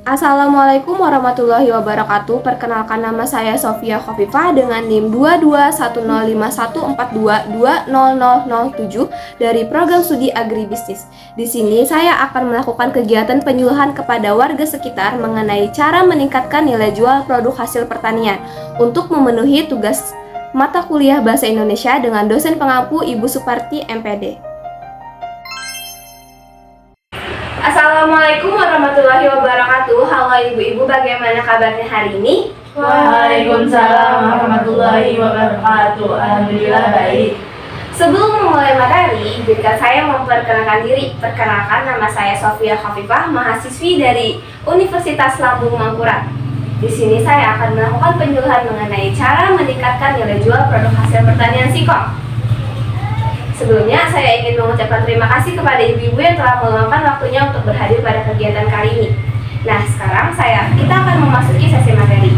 Assalamualaikum warahmatullahi wabarakatuh. Perkenalkan, nama saya Sofia Khofifah dengan NIM 22105142200007 dari Program Studi Agribisnis. Di sini saya akan melakukan kegiatan penyuluhan kepada warga sekitar mengenai cara meningkatkan nilai jual produk hasil pertanian untuk memenuhi tugas mata kuliah Bahasa Indonesia dengan dosen pengampu Ibu Suparti MPD. Assalamualaikum warahmatullahi wabarakatuh. Halo ibu-ibu, bagaimana kabarnya hari ini? Waalaikumsalam warahmatullahi wabarakatuh. Alhamdulillah baik. Sebelum memulai materi, izinkan saya memperkenalkan diri. Perkenalkan, nama saya Sofia Khofifah, mahasiswi dari Universitas Lambung Mangkurat. Di sini saya akan melakukan penyuluhan mengenai cara meningkatkan nilai jual produk hasil pertanian singkong. Sebelumnya, saya ingin mengucapkan terima kasih kepada ibu-ibu yang telah meluangkan waktunya untuk berhadir pada kegiatan kali ini. Nah, sekarang kita akan memasuki sesi materi.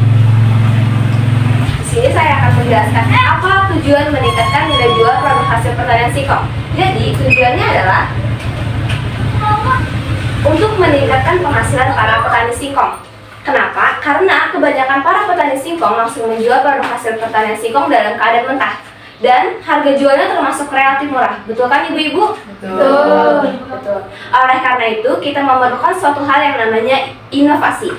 Di sini saya akan menjelaskan apa tujuan meningkatkan nilai jual produk hasil pertanian singkong. Jadi, tujuannya adalah untuk meningkatkan penghasilan para petani singkong. Kenapa? Karena kebanyakan para petani singkong langsung menjual produk hasil pertanian singkong dalam keadaan mentah. Dan harga jualnya termasuk relatif murah. Betul kan ibu-ibu? Betul. Betul. Oleh karena itu, kita memerlukan suatu hal yang namanya inovasi.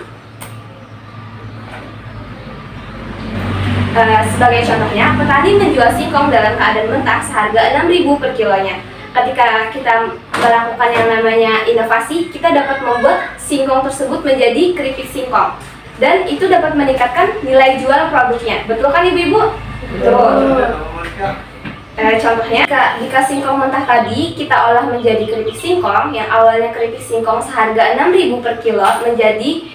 Sebagai contohnya, petani menjual singkong dalam keadaan mentah seharga 6.000 per kilonya. Ketika kita melakukan yang namanya inovasi, kita dapat membuat singkong tersebut menjadi keripik singkong. Dan itu dapat meningkatkan nilai jual produknya. Betul kan ibu-ibu? Betul. Contohnya, jika singkong mentah tadi kita olah menjadi keripik singkong, yang awalnya keripik singkong seharga 6.000 per kilo menjadi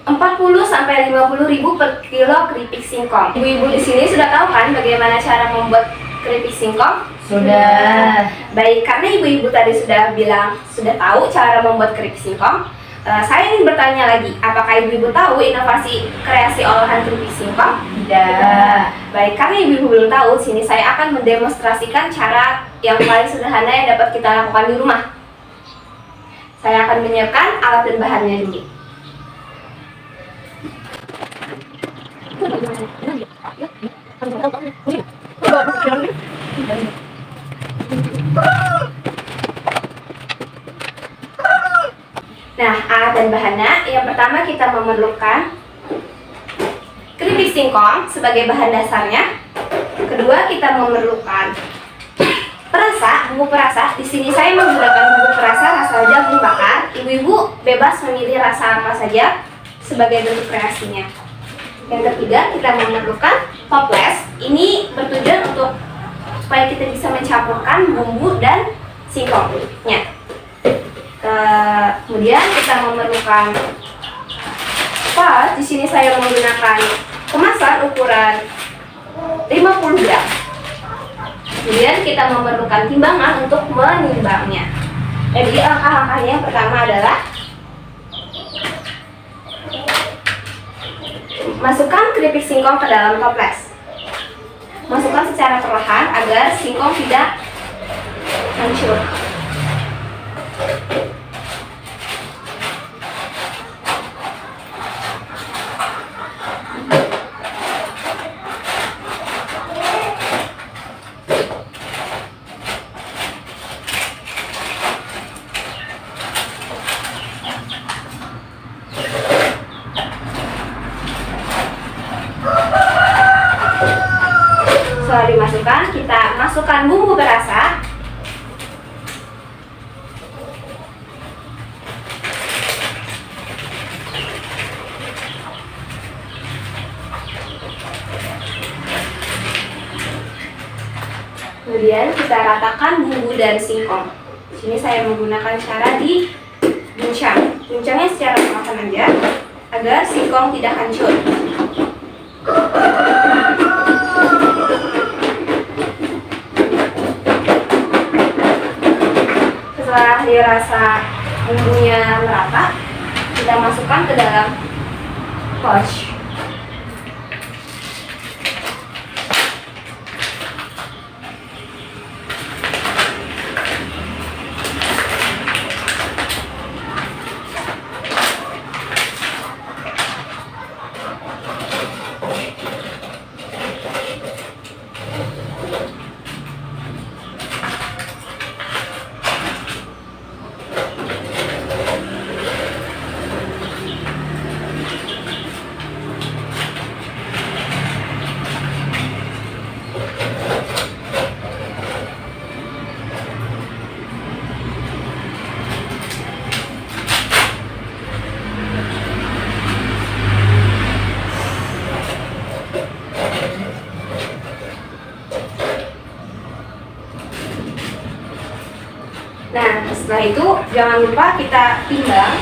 40-50.000 per kilo keripik singkong. Ibu-ibu di sini sudah tahu kan bagaimana cara membuat keripik singkong? Sudah. Baik, karena ibu-ibu tadi sudah bilang sudah tahu cara membuat keripik singkong, saya ingin bertanya lagi, apakah ibu-ibu tahu inovasi kreasi olahan keripik singkong? Tidak. Baik, karena ibu-ibu belum tahu, sini saya akan mendemonstrasikan cara yang paling sederhana yang dapat kita lakukan di rumah. Saya akan menyiapkan alat dan bahannya dulu. Nah, alat dan bahannya, yang pertama kita memerlukan keripik singkong sebagai bahan dasarnya. Kedua, kita memerlukan perasa, bumbu perasa. Di sini saya menggunakan bumbu perasa rasa jagung bakar. Ibu-ibu bebas memilih rasa apa saja sebagai bentuk kreasinya. Yang ketiga, kita memerlukan toples. Ini bertujuan untuk supaya kita bisa mencampurkan bumbu dan singkongnya. Kemudian kita memerlukan di sini saya menggunakan kemasan ukuran 50 gram. Kemudian kita memerlukan timbangan untuk menimbangnya. Jadi langkah-langkahnya yang pertama adalah masukkan keripik singkong ke dalam toples. Masukkan secara perlahan agar singkong tidak hancur. Setelah dimasukkan, kita masukkan bumbu perasa. Kemudian kita ratakan bumbu dan singkong. Di sini saya menggunakan cara diguncang. Guncangnya secara perlahan aja agar singkong tidak hancur. Setelah dirasa bumbunya merata, kita masukkan ke dalam pouch. Setelah itu jangan lupa kita timbang.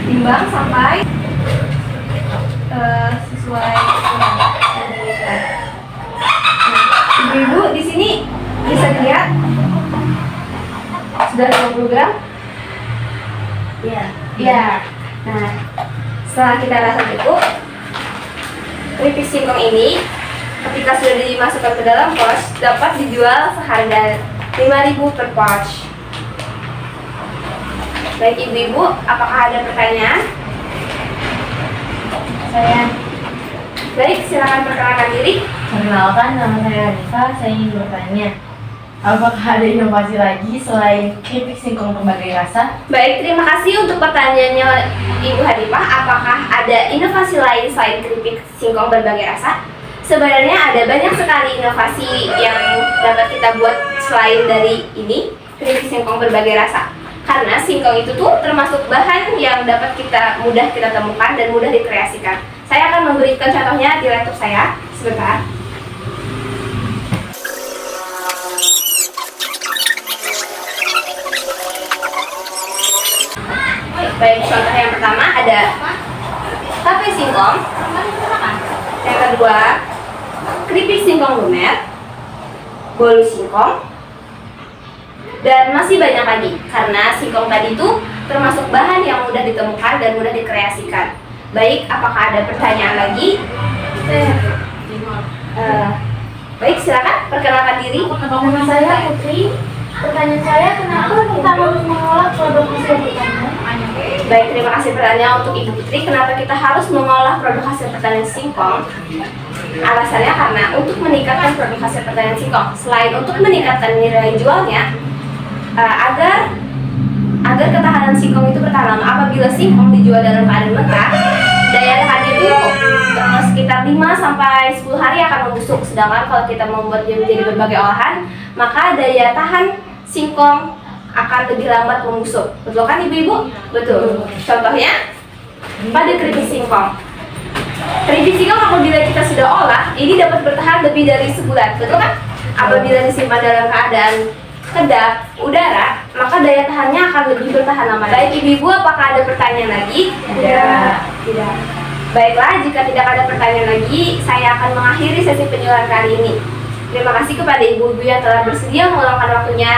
Timbang sampai sesuai ibu-ibu di sini bisa dilihat sudah 20 gram. Iya. Ya. Nah, setelah kita rasa cukup, keripik singkong ini ketika sudah dimasukkan ke dalam pouch dapat dijual seharga 5.000 per pouch. Baik ibu-ibu, apakah ada pertanyaan? Saya Baik, silakan perkenalkan diri. Perkenalkan, nama saya Hanifah. Saya ingin bertanya, apakah ada inovasi lagi selain keripik singkong berbagai rasa? Baik, terima kasih untuk pertanyaannya Ibu Hanifah. Apakah ada inovasi lain selain keripik singkong berbagai rasa? Sebenarnya ada banyak sekali inovasi yang dapat kita buat selain dari ini, keripik singkong berbagai rasa. Karena singkong itu tuh termasuk bahan yang dapat mudah kita temukan dan mudah dikreasikan. Saya akan memberikan contohnya di laptop saya. Sebentar. Baik, contoh yang pertama ada tape singkong. Yang kedua, keripik singkong lumer, bolu singkong, dan masih banyak lagi. Karena singkong tadi itu termasuk bahan yang mudah ditemukan dan mudah dikreasikan. Baik, apakah ada pertanyaan lagi? Baik, silakan perkenalkan diri. Nama saya Putri. Pertanyaan saya, kenapa kita harus mengolah produk hasil pertanian? Baik, terima kasih pertanyaan untuk Ibu Putri. Kenapa kita harus mengolah produk hasil pertanian singkong? Alasannya karena untuk meningkatkan produk hasil pertanian singkong, selain untuk meningkatkan nilai jualnya, agar ketahanan singkong itu bertahan lama. Apabila singkong dijual dalam keadaan mentah, daya tahan itu sekitar 5-10 hari akan membusuk. Sedangkan kalau kita membuatnya menjadi berbagai olahan, maka daya tahan singkong akan lebih lambat membusuk. Betul kan ibu-ibu? Betul. Contohnya pada keripik singkong. Keripik singkong apabila kita sudah olah, ini dapat bertahan lebih dari sebulan. Betul kan? Apabila disimpan dalam keadaan kedap udara, maka daya tahannya akan lebih bertahan lama. Baik ibu-ibu, apakah ada pertanyaan lagi? Tidak. Baiklah, jika tidak ada pertanyaan lagi, saya akan mengakhiri sesi penyuluhan kali ini. Terima kasih kepada ibu-ibu yang telah bersedia meluangkan waktunya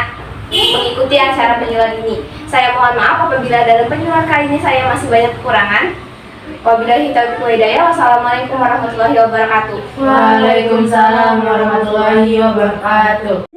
mengikuti acara penyuluhan ini. Saya mohon maaf apabila dalam penyuluhan kali ini saya masih banyak kekurangan. Wabillahi taufiq wal hidayah. Wassalamualaikum warahmatullahi wabarakatuh. Waalaikumsalam warahmatullahi wabarakatuh.